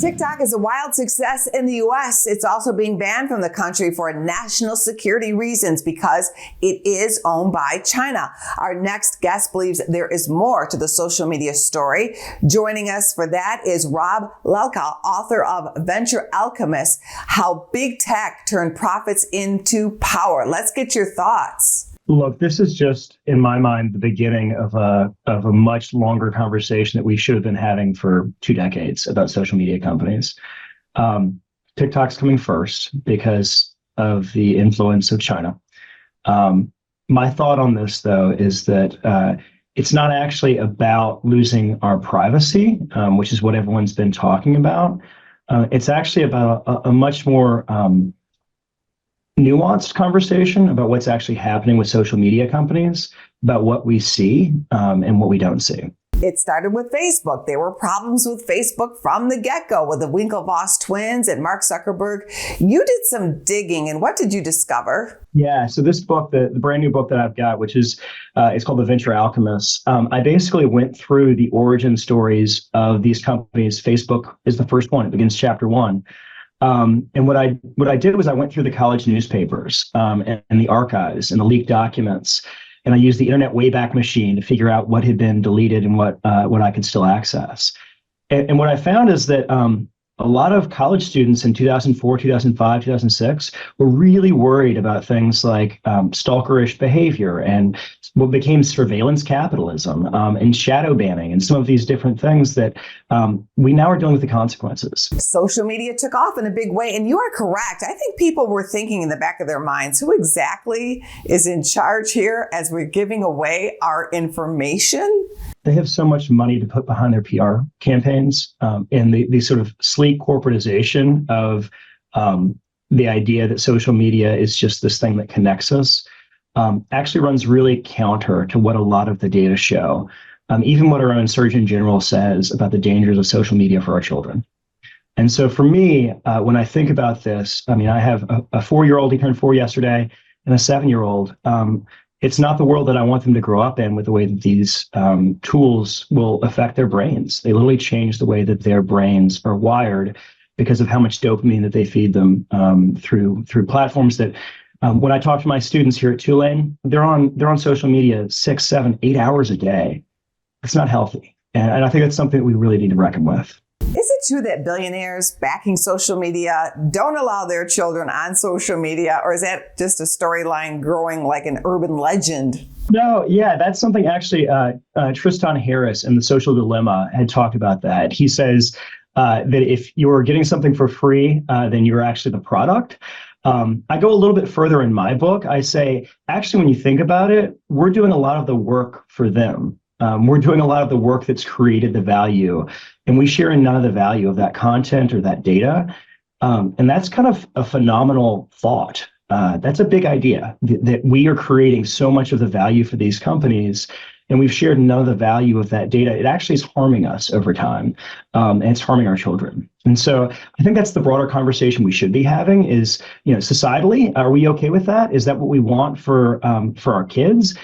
TikTok is a wild success in the US. It's also being banned from the country for national security reasons because it is owned by China. Our next guest believes there is more to the social media story. Joining us for that is Lalka, author of Venture Alchemist, How Big Tech Turned Profits into Power. Let's get your thoughts. Look, this is just, in my mind, the beginning of a much longer conversation that we should have been having for 2 decades about social media companies. TikTok's coming first because of the influence of China. My thought on this, though, is that it's not actually about losing our privacy, which is what everyone's been talking about. It's actually about a much more nuanced conversation about what's actually happening with social media companies, about what we see and what we don't see. It started with Facebook. There were problems with Facebook from the get-go with the Winklevoss twins and Mark Zuckerberg. You did some digging, and what did you discover? Yeah, so this book, the brand new book that I've got, which is it's called The Venture Alchemist. I basically went through the origin stories of these companies. Facebook is the first one. It begins chapter 1. And what I did was I went through the college newspapers and the archives and the leaked documents, and I used the Internet Wayback Machine to figure out what had been deleted and what I could still access. And what I found is that a lot of college students in 2004, 2005, 2006 were really worried about things like stalkerish behavior and what became surveillance capitalism and shadow banning and some of these different things that we now are dealing with the consequences. Social media took off in a big way, and you are correct. I think people were thinking in the back of their minds, who exactly is in charge here as we're giving away our information? They have so much money to put behind their PR campaigns, and the sort of sleek corporatization of the idea that social media is just this thing that connects us actually runs really counter to what a lot of the data show, even what our own Surgeon General says about the dangers of social media for our children. And so for me, when I think about this, I mean, I have a 4-year-old, he turned 4 yesterday, and a 7-year-old. It's not the world that I want them to grow up in with the way that these tools will affect their brains. They literally change the way that their brains are wired because of how much dopamine that they feed them through platforms that when I talk to my students here at Tulane, they're on social media 6, 7, 8 hours a day. It's not healthy. And I think that's something that we really need to reckon with. Is it true that billionaires backing social media don't allow their children on social media, or is that just a storyline growing like an urban legend? No, yeah, that's something actually Tristan Harris in The Social Dilemma had talked about that. He says that if you're getting something for free, then you're actually the product. I go a little bit further in my book. I say, actually, when you think about it, we're doing a lot of the work for them. We're doing a lot of the work that's created the value, and we share in none of the value of that content or that data. And that's kind of a phenomenal thought. That's a big idea, that we are creating so much of the value for these companies, and we've shared none of the value of that data. It actually is harming us over time, and it's harming our children. And so I think that's the broader conversation we should be having is, societally, are we okay with that? Is that what we want for our kids?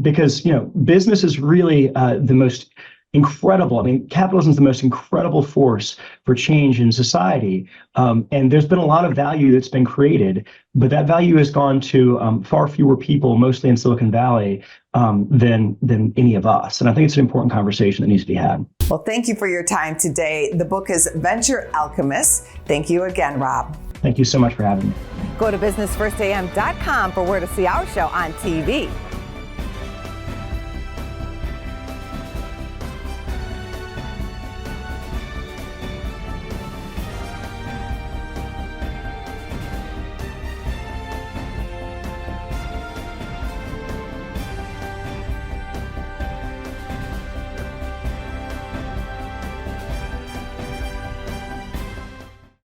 Because, business is really the most incredible. I mean, capitalism is the most incredible force for change in society. And there's been a lot of value that's been created, but that value has gone to far fewer people, mostly in Silicon Valley, than any of us. And I think it's an important conversation that needs to be had. Well, thank you for your time today. The book is Venture Alchemist. Thank you again, Rob. Thank you so much for having me. Go to businessfirstam.com for where to see our show on TV.